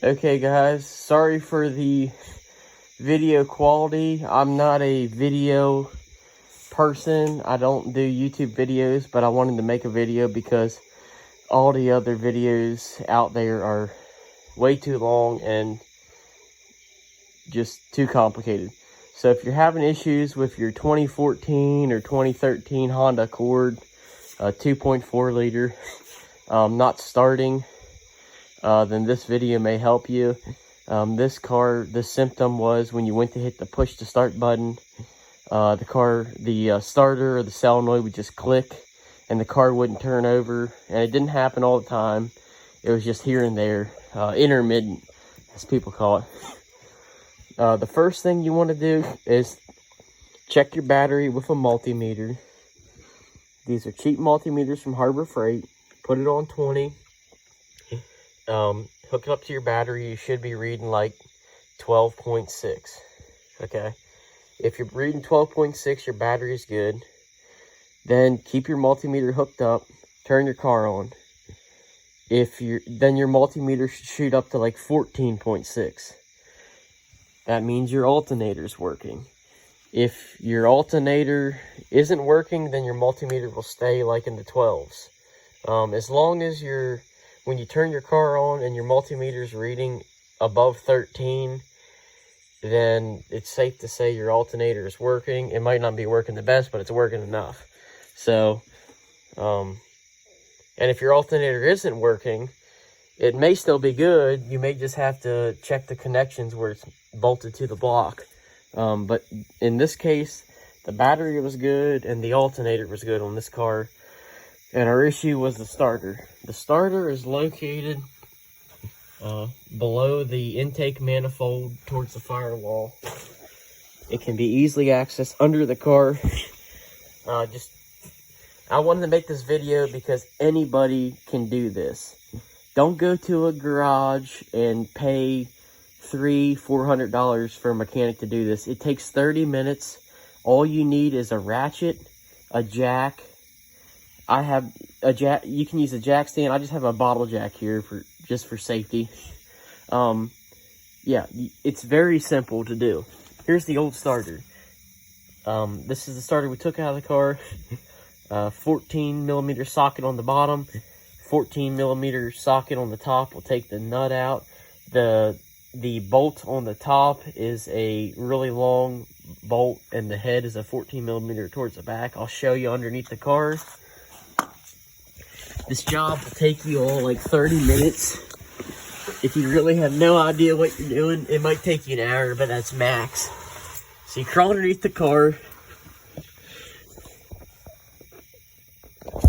Okay guys, sorry for the video quality. I'm not a video person. I don't do YouTube videos, but I wanted to make a video because all the other videos out there are way too long and just too complicated. So if you're having issues with your 2014 or 2013 Honda Accord 2.4 liter not starting, then this video may help you. This car, the symptom was when you went to hit the push to start button, the starter or the solenoid would just click and the car wouldn't turn over. And it didn't happen all the time. It was just here and there, intermittent, as people call it. The first thing you want to do is check your battery with a multimeter. These are cheap multimeters from Harbor Freight. Put it on 20. Hook it up to your battery. You should be reading like 12.6. Okay. If you're reading 12.6, your battery is good. Then keep your multimeter hooked up. Turn your car on. Then your multimeter should shoot up to like 14.6. That means your alternator's working. If your alternator isn't working, then your multimeter will stay like in the 12s. As long as when you turn your car on and your multimeter is reading above 13, then it's safe to say your alternator is working. It might not be working the best, but it's working enough. So, and if your alternator isn't working, it may still be good. You may just have to check the connections where it's bolted to the block. But in this case, the battery was good and the alternator was good on this car. And our issue was the starter. The starter is located below the intake manifold towards the firewall. It can be easily accessed under the car. I wanted to make this video because anybody can do this. Don't go to a garage and pay $300-400 for a mechanic to do this. It takes 30 minutes. All you need is a ratchet, a jack. I have a jack. You can use a jack stand. I just have a bottle jack here just for safety. Yeah, it's very simple to do. Here's the old starter. This is the starter we took out of the car. 14mm socket on the bottom, 14mm socket on the top. We'll take the nut out. The bolt on the top is a really long bolt, and the head is a 14mm towards the back. I'll show you underneath the car. This job will take you all like 30 minutes. If you really have no idea what you're doing, it might take you an hour, but that's max. So you crawl underneath the car,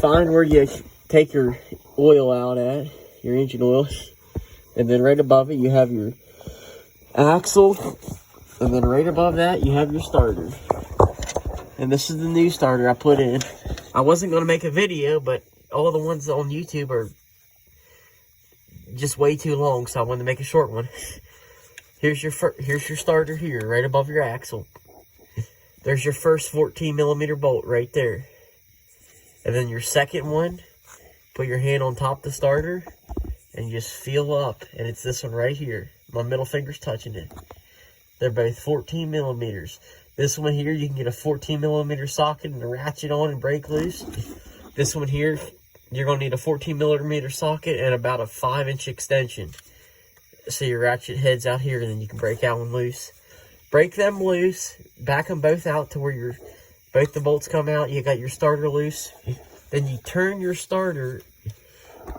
find where you take your oil out at, your engine oil, and then right above it you have your axle, and then right above that you have your starter. And this is the new starter I put in. I wasn't going to make a video, but all the ones on YouTube are just way too long, so I wanted to make a short one. Here's your starter here, right above your axle. There's your first 14mm bolt right there. And then your second one, put your hand on top of the starter and you just feel up, and it's this one right here. My middle finger's touching it. They're both 14mm. This one here, you can get a 14mm socket and a ratchet on and break loose. This one here, you're going to need a 14mm socket and about a 5-inch extension. So your ratchet head's out here, and then you can break that one loose. Break them loose, back them both out to where both the bolts come out. You got your starter loose. Then you turn your starter.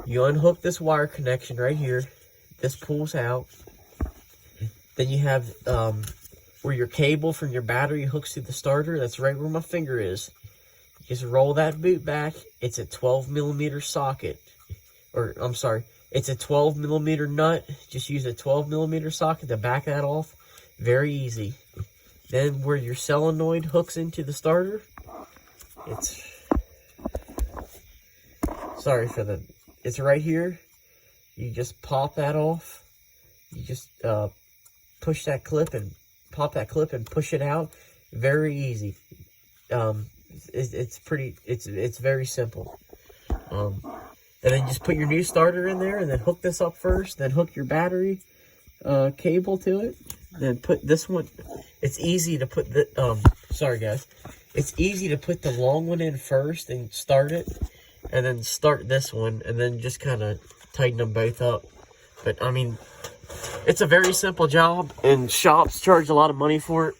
You unhook this wire connection right here. This pulls out. Then you have where your cable from your battery hooks to the starter. That's right where my finger is. Just roll that boot back. It's a 12mm socket. Or, I'm sorry, it's a 12mm nut. Just use a 12mm socket to back that off. Very easy. Then where your solenoid hooks into the starter, it's right here. You just pop that off. You just push that clip and pop that clip and push it out. Very easy. It's very simple. And then just put your new starter in there, and then hook this up first, then hook your battery, cable to it. Then put this one. It's easy to put the sorry guys. It's easy to put the long one in first and start it, and then start this one, and then just kind of tighten them both up. But I mean, it's a very simple job, and shops charge a lot of money for it.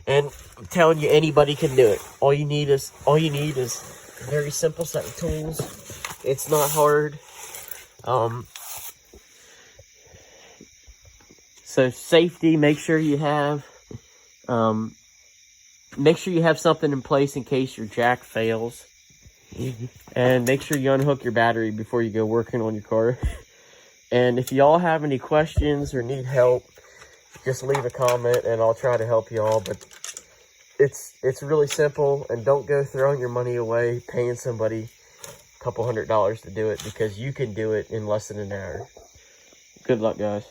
And I'm telling you, anybody can do it. All you need is a very simple set of tools. It's not hard. So safety, make sure you have something in place in case your jack fails. And make sure you unhook your battery before you go working on your car. And if y'all have any questions or need help, just leave a comment and I'll try to help you all. But it's really simple, and don't go throwing your money away paying somebody a couple $100s to do it, because you can do it in less than an hour. Good luck, guys.